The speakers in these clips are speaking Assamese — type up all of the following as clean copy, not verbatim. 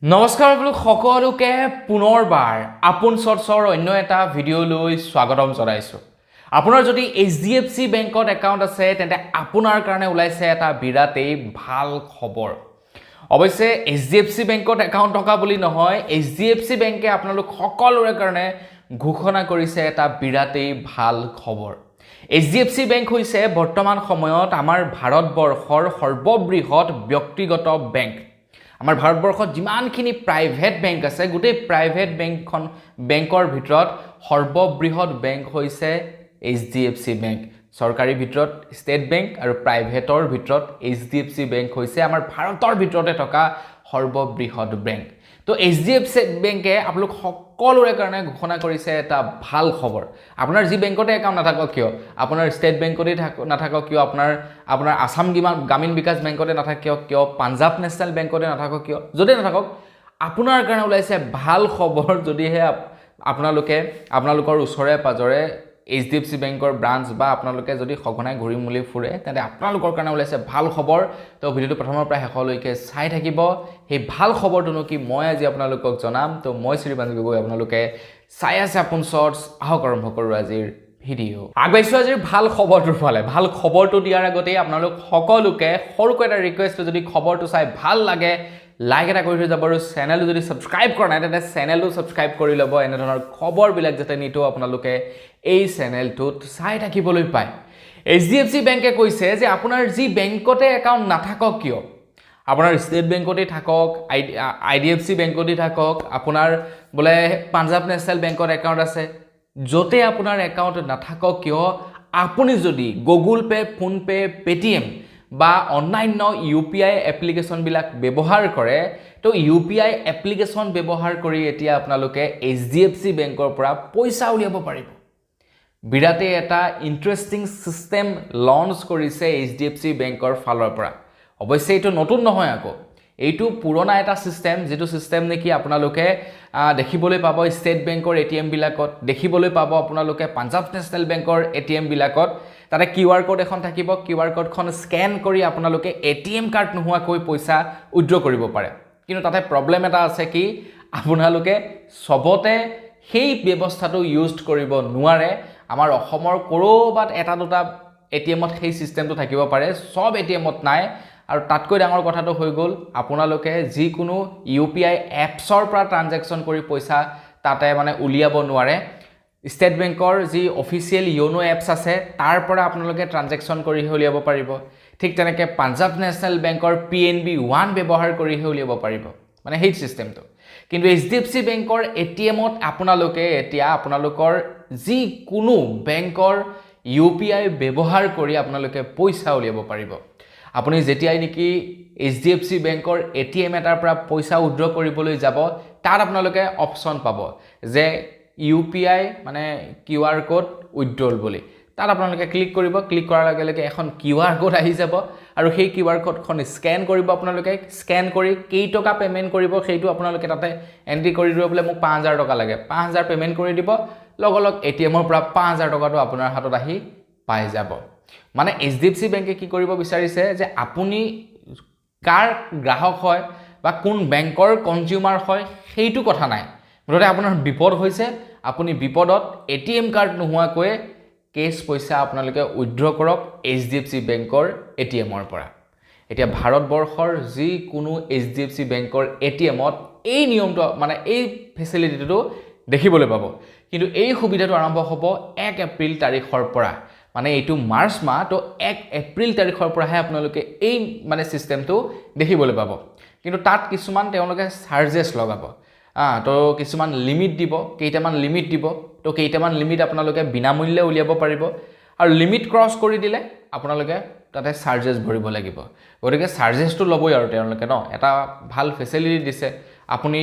নমস্কাৰ বোলো সকলোকে পুনৰবাৰ আপোন চৰ্চৰ অন্য এটা ভিডিঅ'লৈ স্বাগতম জনাইছোঁ। আপোনাৰ যদি HDFC বেংকত একাউণ্ট আছে তেন্তে আপোনাৰ কাৰণে ওলাইছে এটা বিৰাটেই ভাল খবৰ। অৱশ্যে HDFC বেংকত একাউণ্ট থকা বুলি নহয়, HDFC বেংকে আপোনালোক সকলোৰে কাৰণে ঘোষণা কৰিছে এটা বিৰাটেই ভাল খবৰ। HDFC বেংক হৈছে বৰ্তমান সময়ত আমাৰ ভাৰতবৰ্ষৰ সৰ্ববৃহৎ ব্যক্তিগত বেংক। আমাৰ ভাৰতবৰ্ষত যিমানখিনি প্ৰাইভেট বেংক আছে গোটেই প্ৰাইভেট বেংকৰ ভিতৰত সৰ্ববৃহৎ বেংক হৈছে HDFC বেংক। চৰকাৰী ভিতৰত ষ্টেট বেংক আৰু প্ৰাইভেটৰ ভিতৰত HDFC বেংক হৈছে আমাৰ ভাৰতৰ ভিতৰতে থকা সৰ্ববৃহৎ বেংক। তো HDFC বেংকে আপোনালোক সকলোৰে কাৰণে ঘোষণা কৰিছে এটা ভাল খবৰ। আপোনাৰ যি বেংকতে একাউণ্ট নাথাকক কিয়, আপোনাৰ ষ্টেট বেংকতে নাথাকক কিয়, আপোনাৰ আসাম গ্ৰামীণ বিকাশ বেংকতে নাথাকক কিয়, পাঞ্জাৱ নেশ্যনেল বেংকতে নাথাকক কিয়, য'তে নাথাকক আপোনাৰ কাৰণে ওলাইছে ভাল খবৰ। যদিহে আপোনালোকৰ ওচৰে পাজৰে HDFC বেংকৰ ব্ৰাঞ্চ বা আপোনালোকে যদি সঘনাই ঘূৰি মুলি ফুৰে তেন্তে আপোনালোকৰ কাৰণে ওলাইছে ভাল খবৰ। তো ভিডিঅ'টো প্ৰথমৰ পৰা শেষলৈকে চাই থাকিব। সেই ভাল খবৰটোনো কি মই আজি আপোনালোকক জনাম। তো মই শ্ৰীবাঞ্জী গগৈ, আপোনালোকে চাই আছে আপোন চৰ্টছ। আহক আৰম্ভ কৰোঁ আজিৰ ভিডিঅ'। আগবাঢ়িছোঁ আজিৰ ভাল খবৰটোৰ ফালে। ভাল খবৰটো দিয়াৰ আগতেই আপোনালোক সকলোকে সৰুকৈ এটা ৰিকুৱেষ্ট, যদি খবৰটো চাই ভাল লাগে লাইক এটা কৰি থৈ যাব, আৰু চেনেলটো যদি ছাবস্ক্ৰাইব কৰা নাই তেন্তে চেনেলটো ছাবস্ক্ৰাইব কৰি ল'ব। এনেধৰণৰ খবৰবিলাক যাতে নিতৌ আপোনালোকে এই চেনেলটোত চাই থাকিবলৈ পায়। HDFC বেংকে কৈছে যে আপোনাৰ যি বেংকতে একাউণ্ট নাথাকক কিয়, আপোনাৰ ষ্টেট বেংকতে থাকক, IDFC বেংকতে থাকক, আপোনাৰ বোলে পাঞ্জাৱ নেশ্যনেল বেংকত একাউণ্ট আছে, য'তে আপোনাৰ একাউণ্ট নাথাকক কিয়, আপুনি যদি গুগল পে', ফোনপে', পেটিএম বা অন্যান্য UPI এপ্লিকেশ্যনবিলাক ব্যৱহাৰ কৰে, তো UPI এপ্লিকেশ্যন ব্যৱহাৰ কৰি এতিয়া আপোনালোকে HDFC বেংকৰ পৰা পইচা উলিয়াব পাৰিব। বিৰাটেই এটা ইণ্টাৰেষ্টিং ছিষ্টেম লঞ্চ কৰিছে HDFC বেংকৰ ফালৰ পৰা। অৱশ্যে এইটো নতুন নহয়, আকৌ এইটো পুৰণা এটা ছিষ্টেম, যিটো ছিষ্টেম নেকি আপোনালোকে দেখিবলৈ পাব ষ্টেট বেংকৰ ATM বিলাকত, দেখিবলৈ পাব আপোনালোকে পাঞ্জাৱ নেশ্যনেল বেংকৰ ATM বিলাকত। তাতে QR কোড এখন থাকিব, QR কোডখন স্কেন কৰি আপোনালোকে ATM কাৰ্ড নোহোৱাকৈ পইচা উইথড্ৰ কৰিব পাৰে। কিন্তু তাতে প্ৰব্লেম এটা আছে কি, আপোনালোকে চবতে সেই ব্যৱস্থাটো ইউজ কৰিব নোৱাৰে। আমাৰ অসমৰ ক'ৰবাত এটা দুটা ATMত সেই ছিষ্টেমটো থাকিব পাৰে, সব ATMত নাই। আৰু তাতকৈ ডাঙৰ কথাটো হৈ গ'ল, আপোনালোকে যিকোনো UPI এপছৰ পৰা ট্ৰানজেকশ্যন কৰি পইচা তাতে মানে উলিয়াব নোৱাৰে। ষ্টেট বেংকৰ যি অফিচিয়েল য়োনো এপছ আছে তাৰ পৰা আপোনালোকে ট্ৰানজেকশ্যন কৰিহে উলিয়াব পাৰিব। ঠিক তেনেকৈ পাঞ্জাৱ নেশ্যনেল বেংকৰ PNB One ব্যৱহাৰ কৰিহে উলিয়াব পাৰিব, মানে সেই ছিষ্টেমটো। কিন্তু HDFC বেংকৰ ATMত আপোনালোকে এতিয়া আপোনালোকৰ যিকোনো বেংকৰ UPI ব্যৱহাৰ কৰি আপোনালোকে পইচা উলিয়াব পাৰিব। আপুনি যেতিয়াই নেকি HDFC বেংকৰ ATM এটাৰ পৰা পইচা উইথড্ৰ কৰিবলৈ যাব, তাত আপোনালোকে অপশ্যন পাব যে UPI মানে QR কোড উইথড্ৰল বুলি। তাত আপোনালোকে ক্লিক কৰিব, ক্লিক কৰাৰ লগে লগে এখন QR কোড আহি যাব, আৰু সেই QR কোডখন স্কেন কৰিব। আপোনালোকে স্কেন কৰি কেইটকা পে'মেণ্ট কৰিব সেইটো আপোনালোকে তাতে এণ্ট্ৰি কৰি দিব। বোলে মোক 5,000 টকা লাগে, 5,000 পে'মেণ্ট কৰি দিব, লগ ATMৰ পৰা 5,000 টকাটো আপোনাৰ হাতত আহি পাই যাব। মানে HDFC বেংকে কি কৰিব বিচাৰিছে যে আপুনি কাৰ গ্ৰাহক হয় বা কোন বেংকৰ কনজিউমাৰ হয় সেইটো কথা নাই, মুঠতে আপোনাৰ বিপদ হৈছে, আপুনি বিপদত ATM কাৰ্ড নোহোৱাকৈ কেছ পইচা আপোনালোকে উইথড্ৰ কৰক HDFC বেংকৰ ATMৰ পৰা। এতিয়া ভাৰতবৰ্ষৰ যিকোনো HDFC বেংকৰ ATMত এই নিয়মটো মানে এই ফেচিলিটিটো দেখিবলৈ পাব। কিন্তু এই সুবিধাটো আৰম্ভ হ'ব 1 এপ্ৰিল তাৰিখৰ পৰা, মানে এইটো মাৰ্চ মাহ। তো 1 এপ্ৰিল তাৰিখৰ পৰাহে আপোনালোকে এই মানে ছিষ্টেমটো দেখিবলৈ পাব। কিন্তু তাত কিছুমান তেওঁলোকে চাৰ্জেছ লগাব। তো কিছুমান লিমিট দিব, কেইটামান লিমিট দিব। তো কেইটামান লিমিট আপোনালোকে বিনামূল্যে উলিয়াব পাৰিব, আৰু লিমিট ক্ৰছ কৰি দিলে আপোনালোকে তাতে চাৰ্জেছ ভৰিব লাগিব। গতিকে চাৰ্জেছটো ল'বই আৰু তেওঁলোকে এটা ভাল ফেচিলিটি দিছে। আপুনি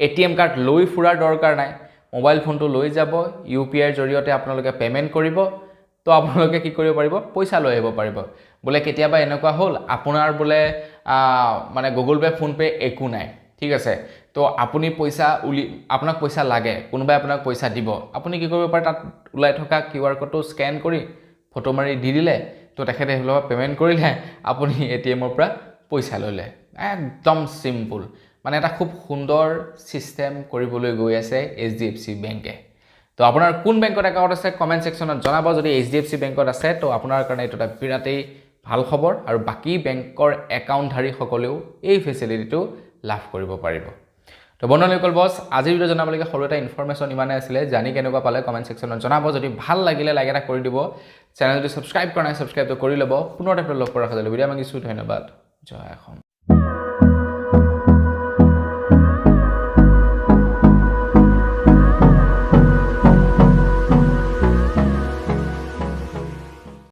ATM কাৰ্ড লৈ ফুৰাৰ দৰকাৰ নাই, মোবাইল ফোনটো লৈ যাব, UPIৰ জৰিয়তে আপোনালোকে পে'মেণ্ট কৰিব। তো আপোনালোকে কি কৰিব পাৰিব, পইচা লৈ আহিব পাৰিব। বোলে কেতিয়াবা এনেকুৱা হ'ল আপোনাৰ বোলে মানে গুগল পে', ফোনপে' একো নাই, ঠিক আছে, তো আপুনি আপোনাক পইচা লাগে, কোনোবাই আপোনাক পইচা দিব, আপুনি কি কৰিব পাৰে, তাত ওলাই থকা QR কোডটো স্কেন কৰি ফটো মাৰি দি দিলে, তো তেখেতে সেইবিলাক পে'মেণ্ট কৰিলে, আপুনি ATMৰ পৰা পইচা ল'লে। একদম চিম্পুল। মানে এটা খুব সুন্দৰ সিস্টেম কৰিবলৈ গৈ আছে HDFC বেংকে তো আপোনাৰ কোন বেংকত একাউণ্ট আছে কমেন্ট সেকশনত জনাব যদি HDFC বেংকত আছে তো আপোনাৰ কাৰণে এটা বিৰাটেই ভাল খবৰ আৰু বাকি বেংকৰ একাউণ্টধাৰী সকলেও এই ফেচিলিটিটো লাভ কৰিব পাৰিব তো বন্ধুসকল বস আজিৰ ভিডিও জনাবলগীয়া সৰু এটা ইনফৰমেশন ইমানে আছিল জানি কেনেকুৱা পালে কমেন্ট সেকশনত জনাব যদি ভাল লাগিলে লাইক এটা কৰি দিব চেনেলটো সাবস্ক্ৰাইব কৰা নাই সাবস্ক্ৰাইব কৰি ল'ব পুনৰ এটা লগ কৰাৰ ভিডিও মাগিছো ধন্যবাদ জয় অসম